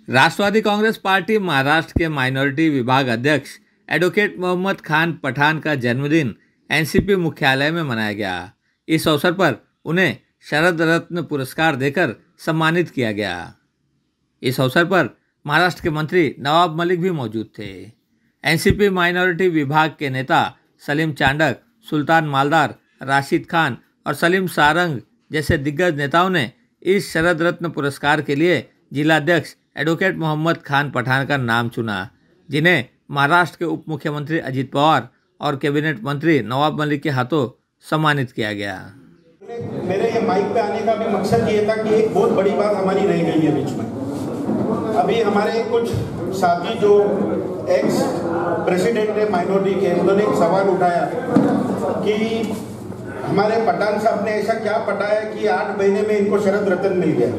राष्ट्रवादी Congress party Maharashtra के minority विभाग अध्यक्ष एडवोकेट मोहम्मद खान पठान का जन्मदिन एनसीपी मुख्यालय में मनाया गया। इस अवसर पर उन्हें शरद रत्न पुरस्कार देकर सम्मानित किया गया। इस अवसर पर महाराष्ट्र के मंत्री नवाब मलिक भी मौजूद थे। एनसीपी माइनॉरिटी विभाग के नेता सलीम चांडक, सुल्तान मालदार, राशिद खान और सलीम सारंग जैसे दिग्गज नेताओं ने इस शरद रत्न पुरस्कार के लिए जिलाध्यक्ष एडवोकेट मोहम्मद खान पठान का नाम चुना, जिन्हें महाराष्ट्र के उप मुख्यमंत्री अजित पवार और कैबिनेट मंत्री नवाब मलिक के हाथों सम्मानित किया गया। मेरे ये माइक पे आने का भी मकसद ये था कि एक बहुत बड़ी बात हमारी रह गई है बीच में। अभी हमारे कुछ साथी जो एक्स प्रेसिडेंट है माइनॉरिटी के, उन्होंने एक सवाल उठाया कि हमारे पठान साहब ने ऐसा क्या पढ़ाया कि 8 महीने में इनको शरद रत्न मिल गया।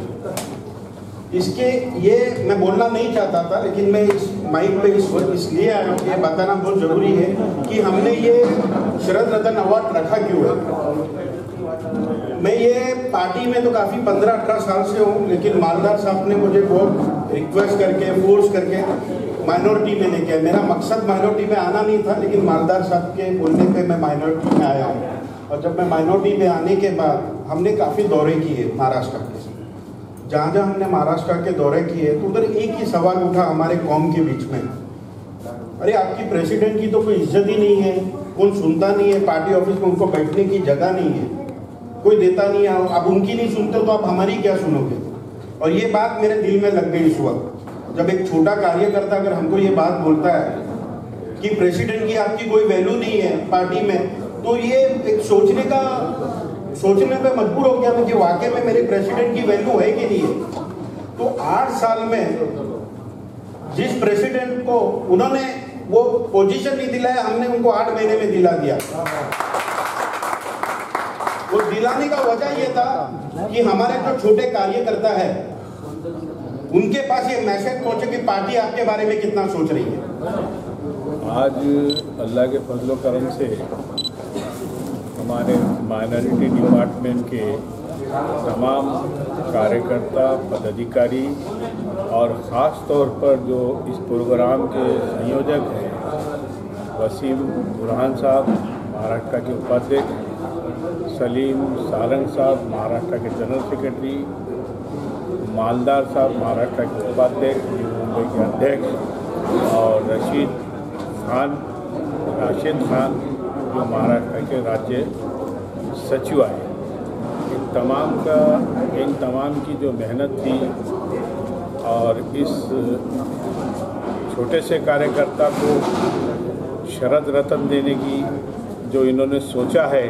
इसके ये मैं बोलना नहीं चाहता था, लेकिन मैं इस माइक पे इसलिए आया हूँ कि ये बताना बहुत ज़रूरी है कि हमने ये शरद रत्न अवार्ड रखा क्यों है। मैं ये पार्टी में तो काफ़ी 15-18 साल से हूँ, लेकिन मालदार साहब ने मुझे बहुत रिक्वेस्ट करके फोर्स करके माइनॉरिटी में लेके आए। मेरा मकसद माइनॉरिटी में आना नहीं था, लेकिन मालदार साहब के बोलने पे मैं माइनॉरिटी में आया हूँ। और जब मैं माइनॉरिटी में आने के बाद हमने काफ़ी दौरे किए महाराष्ट्र के। जहाँ जहाँ हमने महाराष्ट्र के दौरे किए तो उधर एक ही सवाल उठा हमारे कौम के बीच में, अरे आपकी प्रेसिडेंट की तो कोई इज्जत ही नहीं है, कौन सुनता नहीं है, पार्टी ऑफिस में उनको बैठने की जगह नहीं है, कोई देता नहीं है, आप उनकी नहीं सुनते तो आप हमारी क्या सुनोगे। और ये बात मेरे दिल में लग गई उस वक्त, जब एक छोटा कार्यकर्ता अगर हमको ये बात बोलता है कि प्रेसिडेंट की आपकी कोई वैल्यू नहीं है पार्टी में, तो ये एक सोचने पे मजबूर हो गया मैं कि वाकई में मेरे प्रेसिडेंट की वैल्यू है कि नहीं है। तो 8 साल में जिस प्रेसिडेंट को उन्होंने वो पोजीशन नहीं दिलाया, हमने उनको 8 महीने में दिला दिया। वो दिलाने का वजह ये था कि हमारे जो छोटे कार्यकर्ता है उनके पास ये मैसेज पहुंचे कि पार्टी आपके बारे में कितना सोच रही है। आज अल्लाह के फजलो करम से हमारे माइनॉरिटी डिपार्टमेंट के तमाम कार्यकर्ता, पदाधिकारी और ख़ास तौर पर जो इस प्रोग्राम के संयोजक हैं, वसीम बुरहान साहब महाराष्ट्र के उपाध्यक्ष, सलीम सारंग साहब महाराष्ट्र के जनरल सेक्रेटरी, मालदार साहब महाराष्ट्र के उपाध्यक्ष, मुंबई के अध्यक्ष, और राशिद खान जो महाराष्ट्र के राज्य सचिव आए। इन तमाम की जो मेहनत थी और इस छोटे से कार्यकर्ता को शरद रत्न देने की जो इन्होंने सोचा है,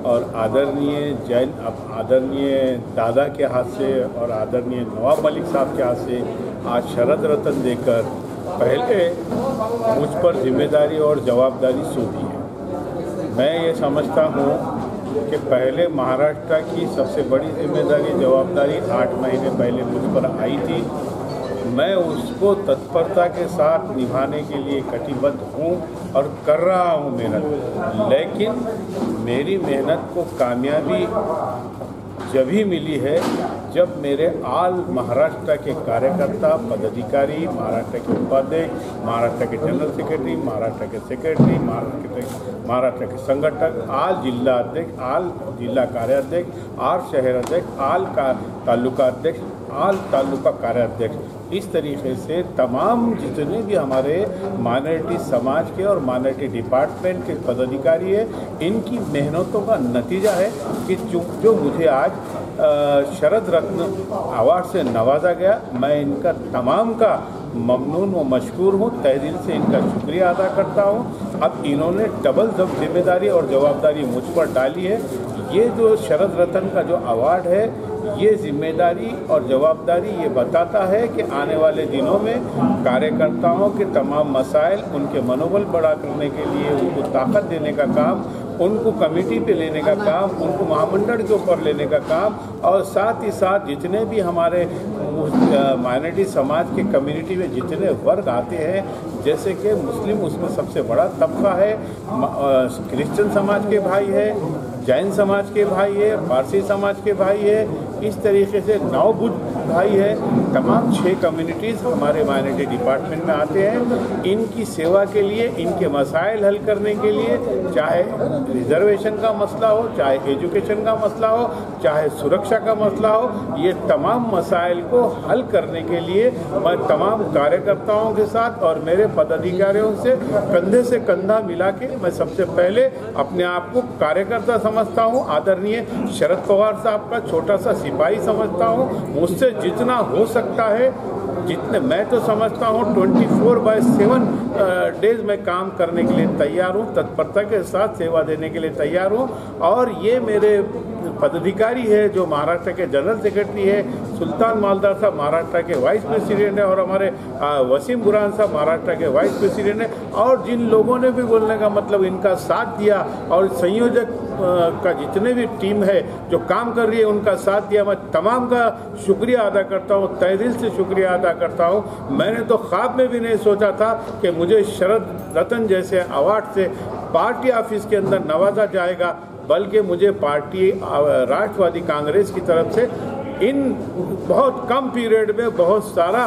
और आदरणीय दादा के हाथ से और आदरणीय नवाब मलिक साहब के हाथ से आज शरद रत्न देकर पहले मुझ पर जिम्मेदारी और जवाबदारी सौंपी है। मैं ये समझता हूँ कि पहले महाराष्ट्र की सबसे बड़ी जिम्मेदारी, जवाबदारी 8 महीने पहले मुझ पर आई थी। मैं उसको तत्परता के साथ निभाने के लिए कटिबद्ध हूँ और कर रहा हूँ मेहनत। लेकिन मेरी मेहनत को कामयाबी जब ही मिली है जब मेरे आल महाराष्ट्र के कार्यकर्ता, पदाधिकारी, महाराष्ट्र के उपाध्यक्ष, महाराष्ट्र के जनरल सेक्रेटरी, महाराष्ट्र के सेक्रेटरी, महाराष्ट्र के संगठक, आल जिला अध्यक्ष, आल जिला कार्याध्यक्ष, आल शहर अध्यक्ष, आल तालुका अध्यक्ष, आल तालुका कार्याध्यक्ष, इस तरीके से तमाम जितने भी हमारे माइनॉरिटी समाज के और माइनॉरिटी डिपार्टमेंट के पदाधिकारी है, इनकी मेहनतों का नतीजा है कि जो मुझे आज शरद रत्न अवार्ड से नवाजा गया। मैं इनका तमाम का ममनून व मशकूर हूँ, तहे दिल से इनका शुक्रिया अदा करता हूँ। अब इन्होंने डबल जिम्मेदारी और जवाबदारी मुझ पर डाली है। ये जो शरद रत्न का जो अवार्ड है, ये जिम्मेदारी और जवाबदारी ये बताता है कि आने वाले दिनों में कार्यकर्ताओं के तमाम मसाइल, उनके मनोबल बढ़ा करने के लिए उनको ताकत देने का काम, उनको कमेटी पे लेने का काम, उनको महामंडल के ऊपर लेने का काम, और साथ ही साथ जितने भी हमारे माइनॉरिटी समाज के कम्युनिटी में जितने वर्ग आते हैं, जैसे कि मुस्लिम उसमें सबसे बड़ा तबका है, क्रिश्चियन समाज के भाई है, जैन समाज के भाई है, पारसी समाज के भाई है, इस तरीके से 9 बुद्ध भाई है, तमाम 6 कम्युनिटीज़ हमारे माइनॉरिटी डिपार्टमेंट में आते हैं। इनकी सेवा के लिए, इनके मसाइल हल करने के लिए, चाहे रिजर्वेशन का मसला हो, चाहे एजुकेशन का मसला हो, चाहे सुरक्षा का मसला हो, ये तमाम मसाइल को हल करने के लिए मैं तमाम कार्यकर्ताओं के साथ और मेरे पदाधिकारियों से कंधा मिला के मैं सबसे पहले अपने आप को कार्यकर्ता समझता हूँ। आदरणीय शरद पवार साहब का छोटा सा सिपाही समझता हूँ। मुझसे जितना हो सकता है, जितने मैं तो समझता हूँ 24/7 डेज में काम करने के लिए तैयार हूँ, तत्परता के साथ सेवा देने के लिए तैयार हूँ। और ये मेरे पदाधिकारी है जो महाराष्ट्र के जनरल सेक्रेटरी है, सुल्तान मालदार साहब महाराष्ट्र के वाइस प्रेसिडेंट है, और हमारे वसीम बुरहान साहब महाराष्ट्र के वाइस प्रेसिडेंट है, और जिन लोगों ने भी बोलने का मतलब इनका साथ दिया, और संयोजक का जितने भी टीम है जो काम कर रही है उनका साथ दिया, मैं तमाम का शुक्रिया अदा करता हूँ, तहे दिल से शुक्रिया अदा करता हूँ। मैंने तो ख्वाब में भी नहीं सोचा था कि मुझे शरद रत्न जैसे अवार्ड से पार्टी ऑफिस के अंदर नवाजा जाएगा, बल्कि मुझे पार्टी राष्ट्रवादी कांग्रेस की तरफ से इन बहुत कम पीरियड में बहुत सारा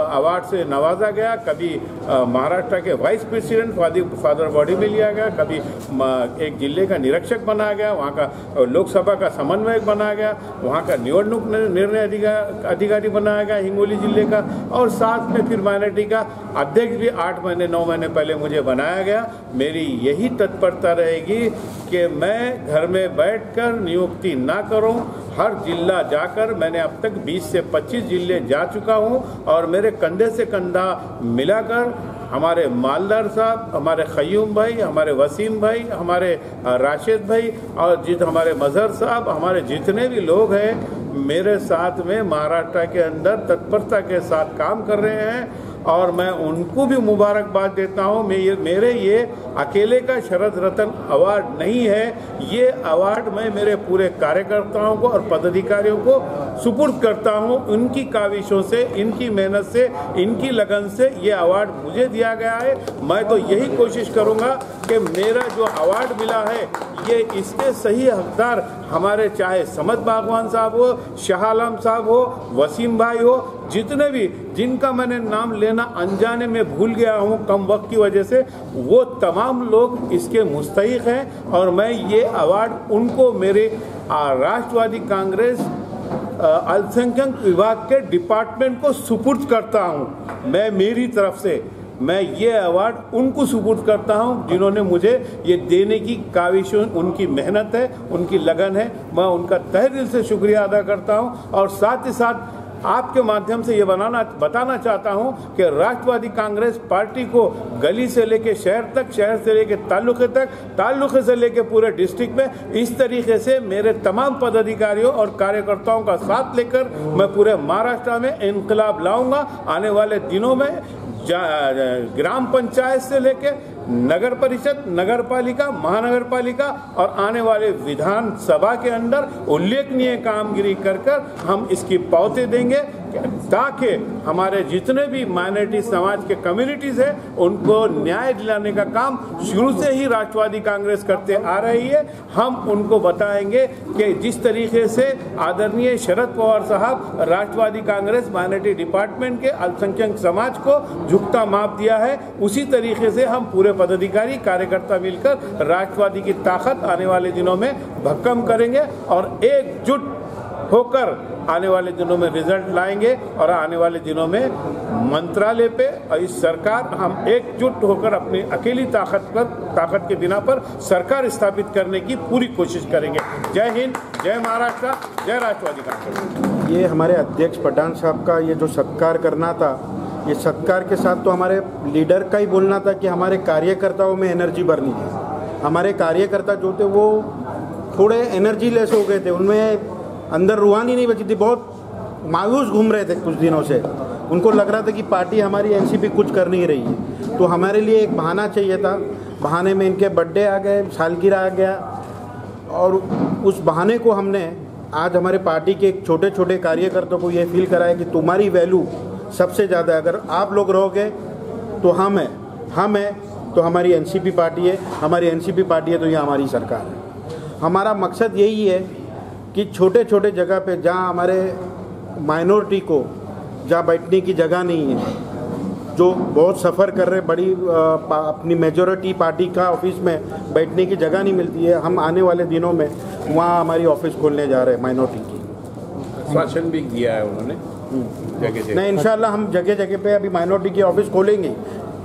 अवार्ड से नवाजा गया। कभी महाराष्ट्र के वाइस प्रेसिडेंट फादर बॉडी में लिया गया, कभी एक जिले का निरीक्षक बनाया गया, वहाँ का लोकसभा का समन्वयक बनाया गया, वहाँ का निवडणूक निर्णय अधिकारी बनाया गया हिंगोली जिले का, और साथ में फिर माइनॉरिटी का अध्यक्ष भी 8-9 महीने पहले मुझे बनाया गया। मेरी यही तत्परता रहेगी कि मैं घर में बैठकर नियुक्ति ना करूं, हर जिला जाकर मैंने अब तक 20 से 25 जिले जा चुका हूं, और मेरे कंधे से कंधा मिलाकर हमारे मालदार साहब, हमारे खयूम भाई, हमारे वसीम भाई, हमारे राशिद भाई, और हमारे मजहर साहब, हमारे जितने भी लोग हैं मेरे साथ में महाराष्ट्र के अंदर तत्परता के साथ काम कर रहे हैं, और मैं उनको भी मुबारकबाद देता हूँ। मेरे ये अकेले का शरद रत्न अवार्ड नहीं है, ये अवार्ड मैं मेरे पूरे कार्यकर्ताओं को और पदाधिकारियों को सुपुर्द करता हूँ। उनकी काविशों से, इनकी मेहनत से, इनकी लगन से ये अवार्ड मुझे दिया गया है। मैं तो यही कोशिश करूँगा कि मेरा जो अवार्ड मिला है ये इसके सही हकदार हमारे, चाहे समद बागवान साहब हो, शाह आलम साहब हो, वसीम भाई हो, जितने भी जिनका मैंने नाम लेना अनजाने में भूल गया हूँ कम वक्त की वजह से, वो तमाम लोग इसके मुस्तहिक हैं, और मैं ये अवार्ड उनको मेरे राष्ट्रवादी कांग्रेस अल्पसंख्यक विभाग के डिपार्टमेंट को सुपुर्द करता हूँ। मैं मेरी तरफ से मैं ये अवार्ड उनको सुपुर्द करता हूं जिन्होंने मुझे ये देने की काविश, उनकी मेहनत है, उनकी लगन है, मैं उनका तहे दिल से शुक्रिया अदा करता हूं। और साथ ही साथ आपके माध्यम से ये बताना चाहता हूं कि राष्ट्रवादी कांग्रेस पार्टी को गली से लेके शहर तक, शहर से लेके तालुके तक, तालुके से लेके पूरे डिस्ट्रिक्ट में इस तरीके से मेरे तमाम पदाधिकारियों और कार्यकर्ताओं का साथ लेकर मैं पूरे महाराष्ट्र में इनकलाब लाऊंगा। आने वाले दिनों में ग्राम पंचायत से लेके नगर परिषद, नगर पालिका, महानगर पालिका और आने वाले विधानसभा के अंदर उल्लेखनीय कामगिरी कर हम इसकी पावती देंगे, ताकि हमारे जितने भी माइनॉरिटी समाज के कम्युनिटीज हैं उनको न्याय दिलाने का काम शुरू से ही राष्ट्रवादी कांग्रेस करते आ रही है। हम उनको बताएंगे कि जिस तरीके से आदरणीय शरद पवार साहब राष्ट्रवादी कांग्रेस माइनॉरिटी डिपार्टमेंट के अल्पसंख्यक समाज को झुकता माप दिया है, उसी तरीके से हम पूरे पदाधिकारी कार्यकर्ता मिलकर राष्ट्रवादी की ताकत आने वाले दिनों में भक्कम करेंगे और एकजुट होकर आने वाले दिनों में रिजल्ट लाएंगे। और आने वाले दिनों में मंत्रालय पे और इस सरकार हम एकजुट होकर अपनी अकेली ताकत के बिना पर सरकार स्थापित करने की पूरी कोशिश करेंगे। जय हिंद, जय महाराष्ट्र, जय राष्ट्रवादी कांग्रेस। ये हमारे अध्यक्ष पठान साहब का ये जो सत्कार करना था, ये सत्कार के साथ तो हमारे लीडर का ही बोलना था कि हमारे कार्यकर्ताओं में एनर्जी भरनी थी। हमारे कार्यकर्ता जो थे वो थोड़े एनर्जी लेस हो गए थे, उनमें अंदर रूहानी नहीं बची थी, बहुत मायूस घूम रहे थे कुछ दिनों से। उनको लग रहा था कि पार्टी हमारी एनसीपी कुछ कर नहीं रही है, तो हमारे लिए एक बहाना चाहिए था। बहाने में इनके बर्थडे आ गए, सालगिरह आ गया, और उस बहाने को हमने आज हमारे पार्टी के छोटे छोटे कार्यकर्ताओं को ये फील कराया कि तुम्हारी वैल्यू सबसे ज़्यादा, अगर आप लोग रहोगे तो हम हैं तो हमारी एनसीपी पार्टी है, हमारी एनसीपी पार्टी है तो ये हमारी सरकार है। हमारा मकसद यही है कि छोटे छोटे जगह पे जहाँ हमारे माइनॉरिटी को जहाँ बैठने की जगह नहीं है, जो बहुत सफ़र कर रहे बड़ी अपनी मेजॉरिटी पार्टी का ऑफिस में बैठने की जगह नहीं मिलती है, हम आने वाले दिनों में वहाँ हमारी ऑफिस खोलने जा रहे हैं माइनॉरिटी की। शासन भी किया है उन्होंने जगह जगह। नहीं, इंशाल्लाह हम जगह जगह पे अभी माइनॉरिटी की ऑफिस खोलेंगे।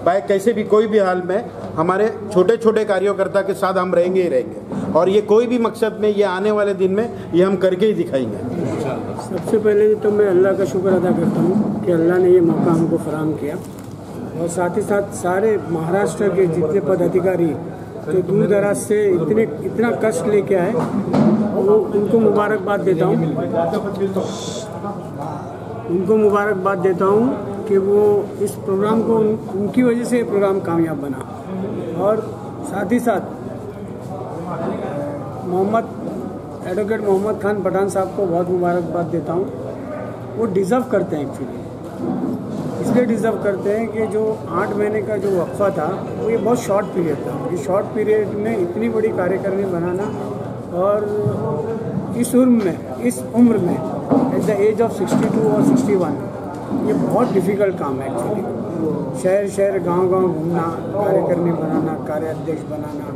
भाई कैसे भी कोई भी हाल में हमारे छोटे छोटे कार्यकर्ता के साथ हम रहेंगे ही रहेंगे, और ये कोई भी मकसद में ये आने वाले दिन में ये हम करके ही दिखाएंगे। सबसे पहले तो मैं अल्लाह का शुक्र अदा करता हूँ कि अल्लाह ने ये मौका हमको फराहम किया, और साथ ही साथ सारे महाराष्ट्र के जितने पदाधिकारी जो दूर दराज से इतना कष्ट लेके आए, वो उनको मुबारकबाद देता हूँ कि वो इस प्रोग्राम को उनकी वजह से ये प्रोग्राम कामयाब बना। और साथ ही साथ एडवोकेट मोहम्मद खान पठान साहब को बहुत मुबारकबाद देता हूँ। वो डिज़र्व करते हैं, एक्चुअली इसलिए डिज़र्व करते हैं कि जो 8 महीने का जो वक्फा था वो ये बहुत शॉर्ट पीरियड था। ये शॉर्ट पीरियड में इतनी बड़ी कार्यकारिणी बनाना, और इस उम्र में एट द एज ऑफ 62 और 61, ये बहुत डिफ़िकल्ट काम है एक्चुअली। शहर गांव घूमना, कार्यकारिणी बनाना, कार्याध्यक्ष बनाना,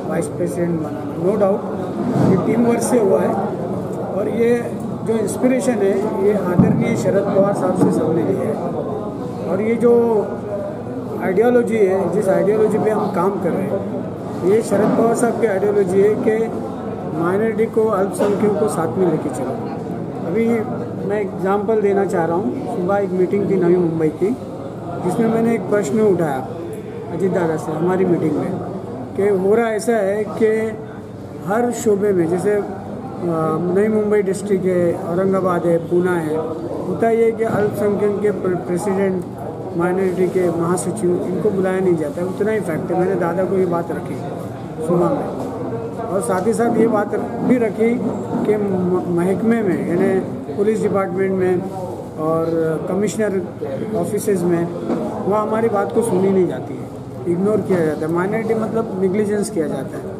वाइस प्रेसिडेंट बनाना, नो डाउट ये टीम वर्क से हुआ है। और ये जो इंस्पिरेशन है ये आदरणीय शरद पवार साहब से सबने लिया है। और ये जो आइडियोलॉजी है, जिस आइडियोलॉजी पे हम काम कर रहे हैं, ये शरद पवार साहब की आइडियोलॉजी है कि माइनॉरिटी को, अल्पसंख्यकों को साथ में लेके चलो। अभी मैं एग्जांपल देना चाह रहा हूँ। सुबह एक मीटिंग थी नवी मुंबई की, जिसमें मैंने एक प्रश्न उठाया अजीत दादा से हमारी मीटिंग में, कि हो रहा ऐसा है कि हर शोबे में, जैसे नई मुंबई डिस्ट्रिक्ट है, औरंगाबाद है, पूना है, होता ये है कि अल्पसंख्यक के प्रेसिडेंट, माइनॉरिटी के महासचिव, इनको बुलाया नहीं जाता है। उतना ही फैक्ट है। मैंने दादा को ये बात रखी सुबह में, और साथ ही साथ ये बात भी रखी कि महकमे में, यानी पुलिस डिपार्टमेंट में और कमिश्नर ऑफिसेज में, वहाँ हमारी बात को सुनी नहीं जाती है, इग्नोर किया जाता है। माइनॉरिटी मतलब निग्लिजेंस किया जाता है।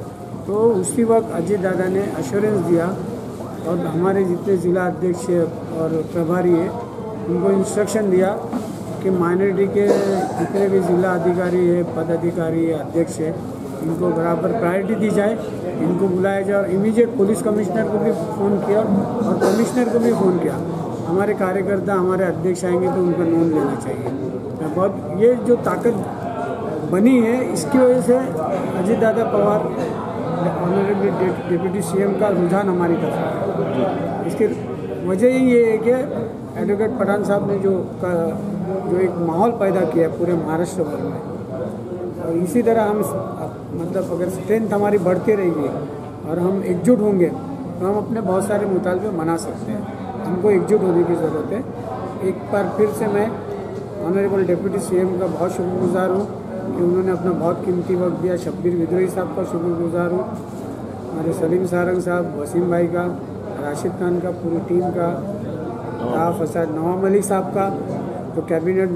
तो उसी वक्त अजीत दादा ने अश्योरेंस दिया, और हमारे जितने ज़िला अध्यक्ष और प्रभारी है उनको इंस्ट्रक्शन दिया कि माइनॉरिटी के जितने भी ज़िला अधिकारी है, पदाधिकारी है, अध्यक्ष है, इनको बराबर प्रायोरिटी दी जाए, इनको बुलाया जाए। और इमीडिएट पुलिस कमिश्नर को भी फ़ोन किया और कमिश्नर को भी फ़ोन किया, हमारे कार्यकर्ता, हमारे अध्यक्ष आएंगे तो उनका नोन लेना चाहिए। बहुत ये जो ताकत बनी है, इसकी वजह से Ajit Dada Pawar honourable deputy CM का रुझान हमारी तरफ है। इसकी वजह ही ये है कि एडवोकेट पठान साहब ने जो एक माहौल पैदा किया पूरे महाराष्ट्र भर में, और इसी तरह हम मतलब अगर स्ट्रेंथ हमारी बढ़ती रहेगी और हम एकजुट होंगे तो हम अपने बहुत सारे मुतालबे मना सकते हैं। हमको एकजुट होने की ज़रूरत है। एक बार फिर से मैं ऑनरेबल डिप्टी सीएम का बहुत शुक्रगुजार हूँ कि उन्होंने अपना बहुत कीमती वक्त दिया। शब्बीर विद्रोही साहब का शुक्रगुजार हूँ, हमारे सलीम सारंग साहब, वसीम भाई का, राशिद खान का, पूरी टीम का, फसाद नवाब मलिक साहब का, तो कैबिनेट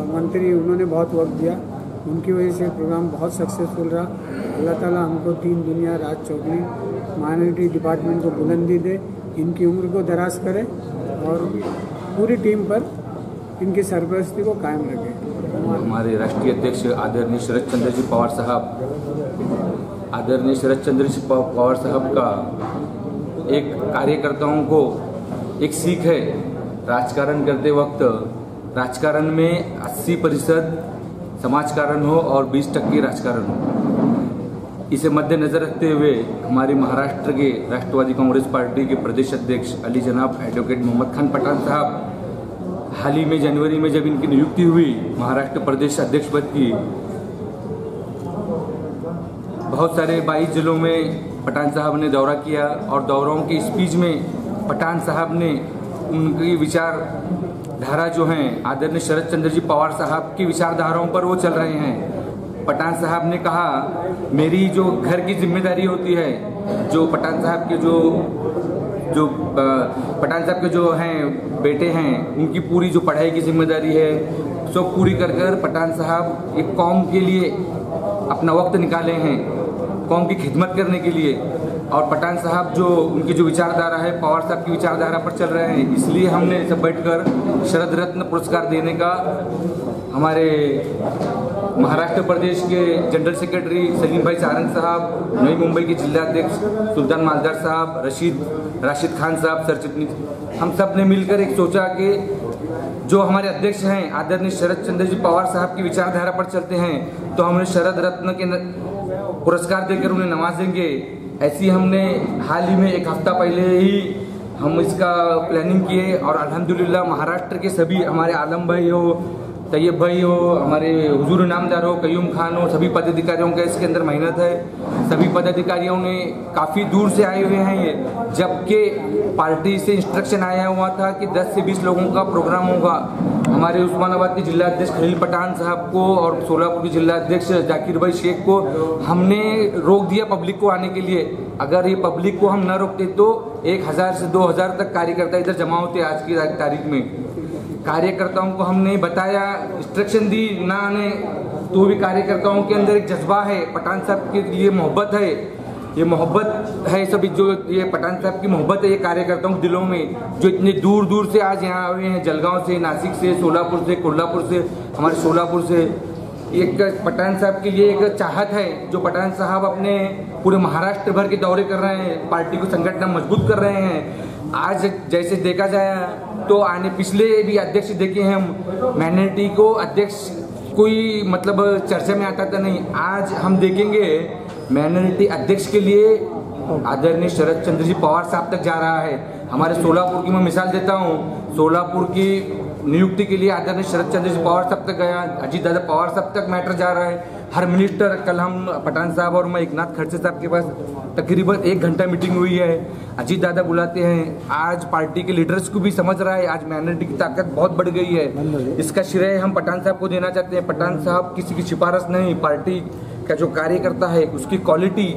मंत्री, उन्होंने बहुत वक्त दिया। उनकी वजह से प्रोग्राम बहुत सक्सेसफुल रहा। अल्लाह ताला हमको तीन दुनिया राज चौधरी माइनॉरिटी डिपार्टमेंट को बुलंदी दे, इनकी उम्र को दराज करे और पूरी टीम पर इनकी सरपरस्ती को कायम रखे। हमारे राष्ट्रीय अध्यक्ष आदरणीय शरद चंद्र जी पवार साहब का एक कार्यकर्ताओं को एक सीख है। राजकारण करते वक्त राजकारण में 80% समाजकारण हो और 20% राजकारण हो। इसे मद्देनजर रखते हुए हमारे महाराष्ट्र के राष्ट्रवादी कांग्रेस पार्टी के प्रदेश अध्यक्ष अली जनाब एडवोकेट मोहम्मद खान पठान साहब, हाल ही में जनवरी में जब इनकी नियुक्ति हुई महाराष्ट्र प्रदेश अध्यक्ष पद की, बहुत सारे 22 जिलों में पठान साहब ने दौरा किया और दौरों की स्पीच में पठान साहब ने उनकी विचारधारा जो हैं आदरणीय शरद चंद्र जी पवार साहब की विचारधाराओं पर वो चल रहे हैं। पठान साहब ने कहा, मेरी जो घर की जिम्मेदारी होती है, जो पठान साहब के जो हैं बेटे हैं, उनकी पूरी जो पढ़ाई की जिम्मेदारी है, सब पूरी कर कर पठान साहब एक कौम के लिए अपना वक्त निकाले हैं, कौम की खिदमत करने के लिए। और पठान साहब जो उनकी जो विचारधारा है पवार साहब की विचारधारा पर चल रहे हैं, इसलिए हमने सब बैठकर शरद रत्न पुरस्कार देने का हमारे महाराष्ट्र प्रदेश के जनरल सेक्रेटरी सलीम भाई सारंग साहब, नई मुंबई के जिलाध्यक्ष सुल्तान मालदार साहब, राशिद खान साहब, सरचिटनी, हम सब ने मिलकर एक सोचा कि जो हमारे अध्यक्ष हैं आदरणीय शरद चंद्र जी पवार साहब की विचारधारा पर चलते हैं तो हमने शरद रत्न के पुरस्कार देकर उन्हें नवाजेंगे। ऐसी हमने हाल ही में एक हफ्ता पहले ही हम इसका प्लानिंग किए और अल्हम्दुलिल्लाह महाराष्ट्र के सभी हमारे आलम भाई हो, तैयब भाई हो, हमारे हुजूर इनामदार हो, कयूम खान हो, सभी पदाधिकारियों का इसके अंदर मेहनत है। सभी पदाधिकारियों ने काफ़ी दूर से आए हुए हैं ये, जबकि पार्टी से इंस्ट्रक्शन आया हुआ था कि 10 से 20 लोगों का प्रोग्राम होगा। हमारे उस्मानाबाद के जिला अध्यक्ष खलील पठान साहब को और सोलापुर के जिला अध्यक्ष जाकिर भाई शेख को हमने रोक दिया पब्लिक को आने के लिए। अगर ये पब्लिक को हम न रोकते तो 1000 से 2000 तक कार्यकर्ता इधर जमा होते आज की तारीख में। कार्यकर्ताओं को हमने बताया, इंस्ट्रक्शन दी ना आने, तो भी कार्यकर्ताओं के अंदर एक जज्बा है, पठान साहब के लिए मोहब्बत है, ये मोहब्बत है सभी, जो ये पठान साहब की मोहब्बत है ये कार्यकर्ताओं के दिलों में, जो इतने दूर दूर से आज यहाँ आए हैं, जलगांव से, नासिक से, सोलापुर से, कोल्हापुर से, हमारे सोलापुर से। एक पठान साहब के लिए एक चाहत है, जो पठान साहब अपने पूरे महाराष्ट्र भर के दौरे कर रहे हैं, पार्टी को संगठन मजबूत कर रहे हैं। आज जैसे देखा जाए तो आने पिछले भी अध्यक्ष देखे हैं हम, माइनॉरिटी को अध्यक्ष कोई मतलब चर्चा में आता था नहीं, आज हम देखेंगे माइनॉरिटी अध्यक्ष के लिए आदरणीय शरद चंद्र जी पवार साहब तक जा रहा है। हमारे सोलापुर की मैं मिसाल देता हूँ, सोलापुर की नियुक्ति के लिए आदरणीय शरद चंद्र जी पवार साहब तक गया, अजीत दादा पवार साहब तक मैटर जा रहा है। हर मिनिस्टर, कल हम पठान साहब और मैं एकनाथ खड़से साहब के पास तकरीबन 1 घंटा मीटिंग हुई है, अजीत दादा बुलाते हैं। आज पार्टी के लीडर्स को भी समझ रहा है आज माइनॉरिटी की ताकत बहुत बढ़ गई है, इसका श्रेय हम पठान साहब को देना चाहते हैं। पठान साहब किसी की सिफारिश नहीं, पार्टी का जो कार्यकर्ता है उसकी क्वालिटी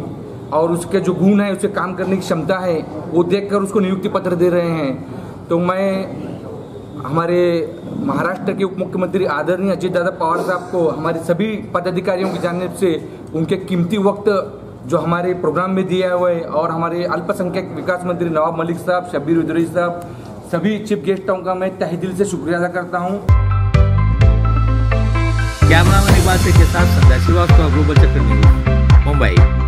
और उसके जो गुण है, उससे काम करने की क्षमता है, वो देखकर उसको नियुक्ति पत्र दे रहे हैं। तो मैं हमारे महाराष्ट्र के उप मुख्यमंत्री आदरणीय अजीत दादा पवार साहब को हमारे सभी पदाधिकारियों की जानिब से उनके कीमती वक्त जो हमारे प्रोग्राम में दिया हुआ है, और हमारे अल्पसंख्यक विकास मंत्री नवाब मलिक साहब, शब्बीर उदरी साहब, सभी चीफ गेस्टों का मैं तहे दिल से शुक्रिया अदा करता हूँ। कैमरामैन इकबाल शेख के साथ संध्या श्रीवास्तव, ग्लोबल चक्र न्यूज़, मुंबई।